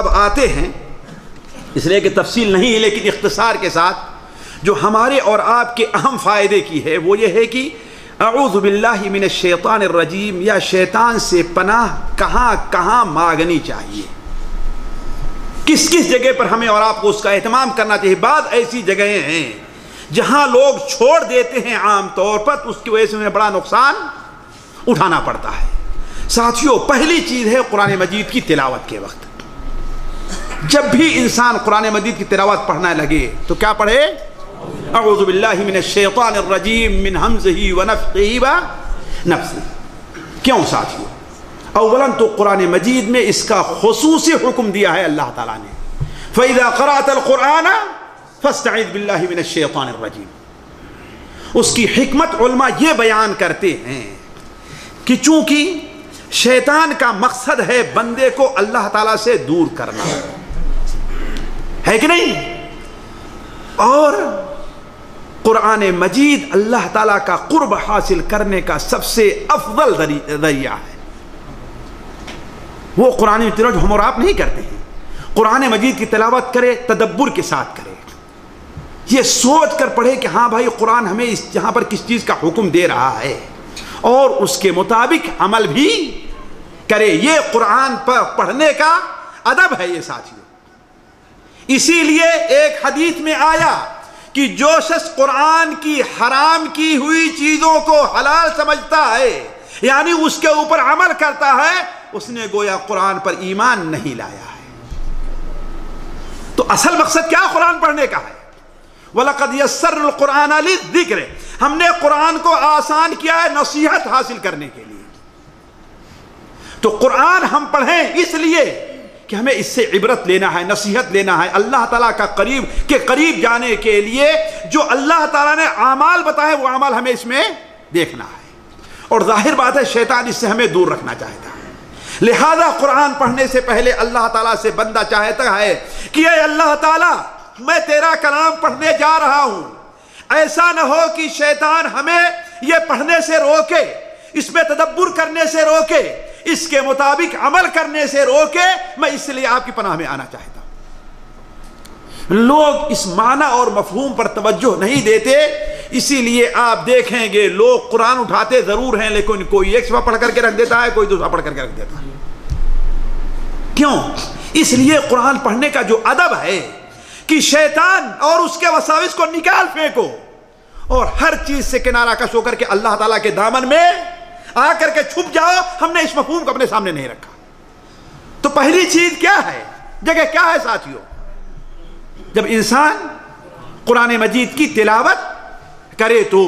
اب آتے ہیں، اس لیے کہ تفصیل نہیں ہے لیکن اختصار کے ساتھ جو ہمارے اور آپ کے اہم فائدے کی ہے وہ یہ ہے کہ اعوذ باللہ من الشیطان الرجیم، یا شیطان سے پناہ کہاں کہاں مانگنی چاہیے، کس کس جگہ پر ہمیں اور آپ کو اس کا اہتمام کرنا چاہیے۔ بعض ایسی جگہیں ہیں جہاں لوگ چھوڑ دیتے ہیں عام طور پر، تو اس کی وجہ سے انہیں بڑا نقصان اٹھانا پڑتا ہے۔ ساتھیوں، پہلی چیز ہے قرآن مجید کی تلاوت کے وقت جب بھی انسان قرآن مجید کی تلاوت پڑھنے لگے تو کیا پڑھے؟ اعوذ باللہ من الشیطان الرجیم من ہمزہ ونفخہ ونفثہ۔ کیوں ساتھیوں؟ اولاً تو قرآن مجید میں اس کا خصوصی حکم دیا ہے اللہ تعالیٰ نے، فَإِذَا قَرَأْتَ الْقُرْآنَ فَاسْتَعِذْ بِاللَّهِ مِنَ الشَّيْطَانِ الرَّجِيمِ۔ اس کی حکمت علماء یہ بیان کرتے ہیں کہ چونکہ شیطان کا مقصد ہے بندے کو اللہ تعالیٰ سے دور کرنا، ہے کہ نہیں؟ اور قرآن مجید اللہ تعالیٰ کا قرب حاصل کرنے کا سب سے افضل ذریعہ ہے۔ وہ قرآن مجید جو ہم اور آپ نہیں کرتے ہیں، قرآن مجید کی تلاوت کرے، تدبر کے ساتھ کرے، یہ سوچ کر پڑھے کہ ہاں بھائی قرآن ہمیں جہاں پر کس چیز کا حکم دے رہا ہے اور اس کے مطابق عمل بھی کرے۔ یہ قرآن پر پڑھنے کا ادب ہے یہ ساتھیوں۔ اسی لیے ایک حدیث میں آیا کہ جو شخص قرآن کی حرام کی ہوئی چیزوں کو حلال سمجھتا ہے، یعنی اس کے اوپر عمل کرتا ہے، اس نے گویا قرآن پر ایمان نہیں لایا ہے۔ تو اصل مقصد کیا قرآن پڑھنے کا ہے؟ وَلَقَدْ يَسَّرْنَا الْقُرْآنَ لِلذِّكْرِ، ہم نے قرآن کو آسان کیا ہے نصیحت حاصل کرنے کے لیے۔ تو قرآن ہم پڑھیں اس لیے کہ ہمیں اس سے عبرت لینا ہے، نصیحت لینا ہے، اللہ تعالیٰ کا قریب جانے کے لیے جو اللہ تعالیٰ نے اعمال بتائے وہ اعمال ہمیں اس میں دیکھنا ہے۔ اور ظاہر بات ہے شیطان اس سے ہمیں دور رکھنا چاہتا ہے، لہذا قرآن پڑھنے سے پہلے اللہ تعالیٰ سے بندہ چاہتا ہے کہ اے اللہ تعالیٰ میں تیرا کلام پڑھنے جا رہا ہوں، ایسا نہ ہو کہ شیطان ہمیں یہ پڑھنے سے روکے، اس میں تدبر کرنے سے روکے، اس کے مطابق عمل کرنے سے روکے۔ میں اس لیے آپ کی پناہ میں آنا چاہتا ہوں۔ لوگ اس معنی اور مفہوم پر توجہ نہیں دیتے، اسی لیے آپ دیکھیں گے لوگ قرآن اٹھاتے ضرور ہیں لیکن کوئی ایک صفحہ پڑھ کر کے رکھ دیتا ہے، کوئی دوسرا پڑھ کر کے رکھ دیتا ہے۔ کیوں؟ اس لیے قرآن پڑھنے کا جو ادب ہے کہ شیطان اور اس کے وساوس کو نکال پھینکو اور ہر چیز سے کنارہ کش ہو کر کے اللہ تعالیٰ کے دامن میں آ کر کے چھپ جاؤ، ہم نے اس مفہوم کو اپنے سامنے نہیں رکھا۔ تو پہلی چیز کیا ہے، جگہ کیا ہے ساتھیوں؟ جب انسان قرآن مجید کی تلاوت کرے تو